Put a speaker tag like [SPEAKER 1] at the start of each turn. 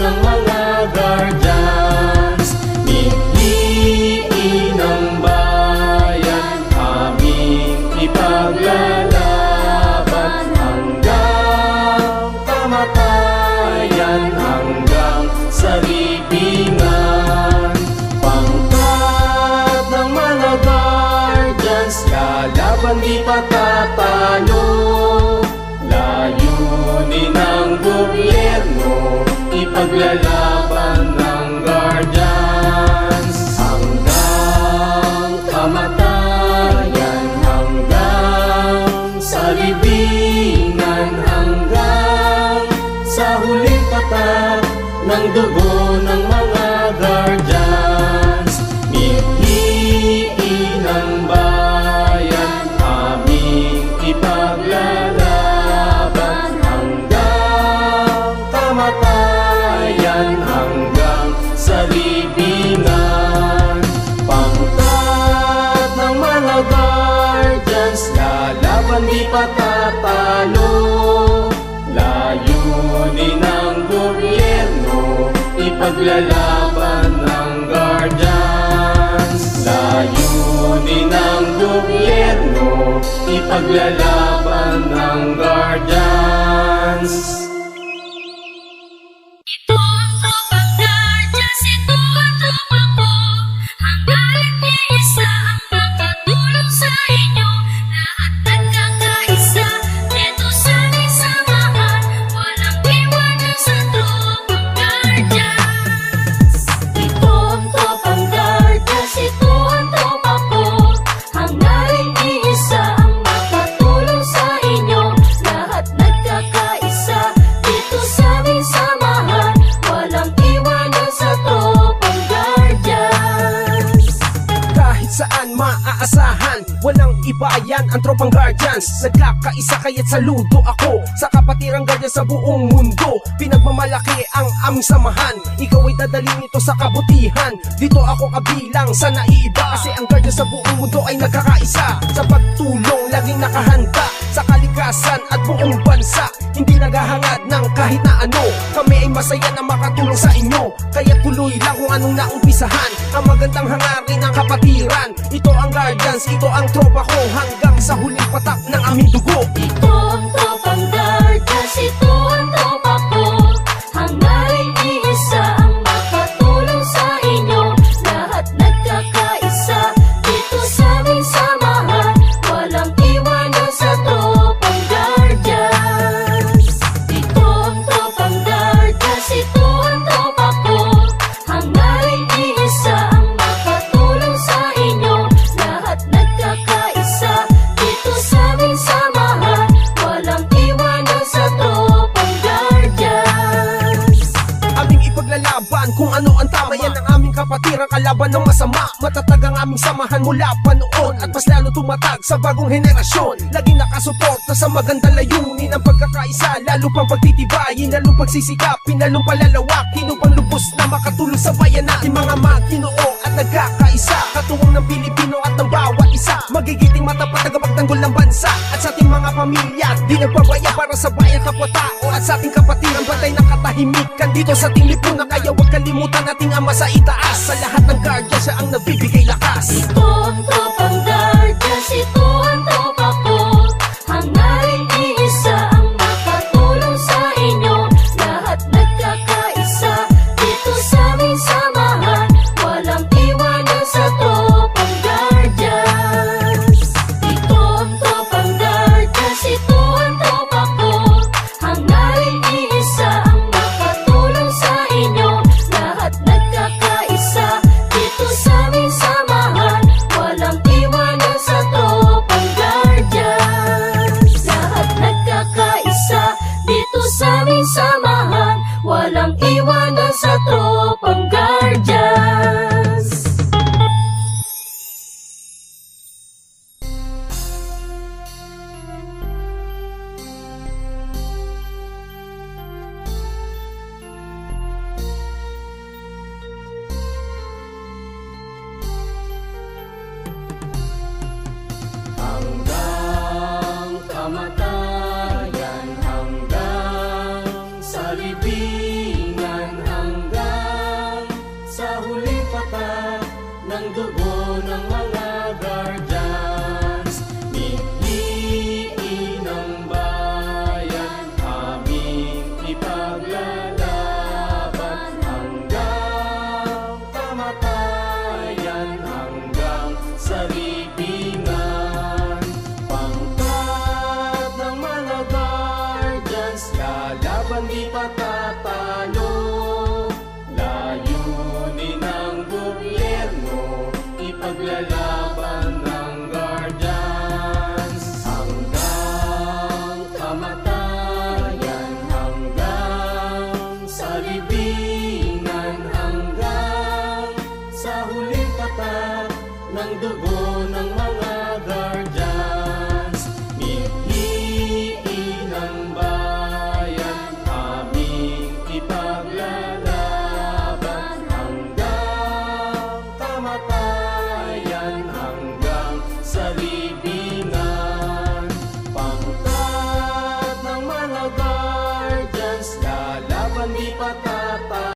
[SPEAKER 1] ng mga guardians. Mithiin ng bayan, aming ipaglalaban hanggang kamatayan, hanggang sa libingan. Pangkat ng mga guardians, lalaban di patatalo. Layunin ng gobyerno, ipaglalaban ng guardians hanggang kamatayan, hanggang sa libingan, hanggang sa huling katat ng dugo ng mga guardians. Mithiin ng bayan, aming ipaglalaban hanggang kamatayan, hanggang sa libingan. Pangkat ng mga guardians, lalaban di patatalo. Layunin ng gobyerno, ipaglalaban ng guardians. Layunin ng gobyerno, ipaglalaban ng guardians.
[SPEAKER 2] Ito ang tropang guardians, ito ang tropang ko. Hangga't iisa ang makatulong sa inyo. Lahat nagkakaisa, dito sa ating samahan. Walang iwanan sa tropang guardians. Ito ang tropang guardians, ito ang tropa ko. Hangga't iisa ang makatulong sa inyo. Lahat nagkakaisa, dito sa ating samahan. Walang iwanan sa tropang guardians.
[SPEAKER 3] Kahit saan maaasahan, walang iba yan ang tropang guardians. Nagkakaisa kaya't saludo ako sa kapatirang guardians sa buong mundo. Pinagmamalaki ang aming samahan, ikaw ay dadalhin ito sa kabutihan. Dito ako kabilang sa naiiba, kasi ang guardians sa buong mundo ay nagkakaisa. Sa pagtulong, laging nakahanda sa kalikasan at buong bansa. Hindi naghahangad ng kahit na ano, kami ay masaya na makatulong sa inyo. Kaya tuloy lang kung anong naumpisahan, ang magandang hangarin ng kapatiran. Ito ang guardians, ito ang tropa ko, hanggang sa huling patak ng aming dugo.
[SPEAKER 2] Ito ang tropang guardians, ito ang tropa ko. Hangga't iisa ang makatulong sa inyo. Lahat nagkakaisa, dito sa aming samahan. Walang iwanan sa tropang guardians. Ito ang tropang guardians, ito ang tropa ko. Hangga't iisa ang makatulong sa inyo. Lahat nagkakaisa, dito sa aming samahan. Walang iwanan sa tropang guardians.
[SPEAKER 3] Aming ipaglalaban kung ano ang tama, yan ang aming kapatiran, kalaban ng masama. Matatag ang aming samahan mula pa noon, at mas lalo tumatag sa bagong henerasyon. Laging nakasuporta sa magandang layunin ng pagkakaisa, lalo pang pagtitibayin, lalo pagsisikapin, lalong palalawakin upang lubos na makatulong sa bayan natin. Mga Maginoo at nagkakaisa, katuwang ng Pilipino at ng bawat isa. Magigiting matapat tagapagtanggol ng bansa, at sa ating mga pamilya di nagpabaya para sa bayan kapwa-tao. At sa ating kapatiran, bantay ng katahimikan dito sa ating lipunan. Kaya huwag kalimutan nating Ama sa itaas. Sa lahat ng guardians, siya ang nagbibigay lakas.
[SPEAKER 2] Ito ang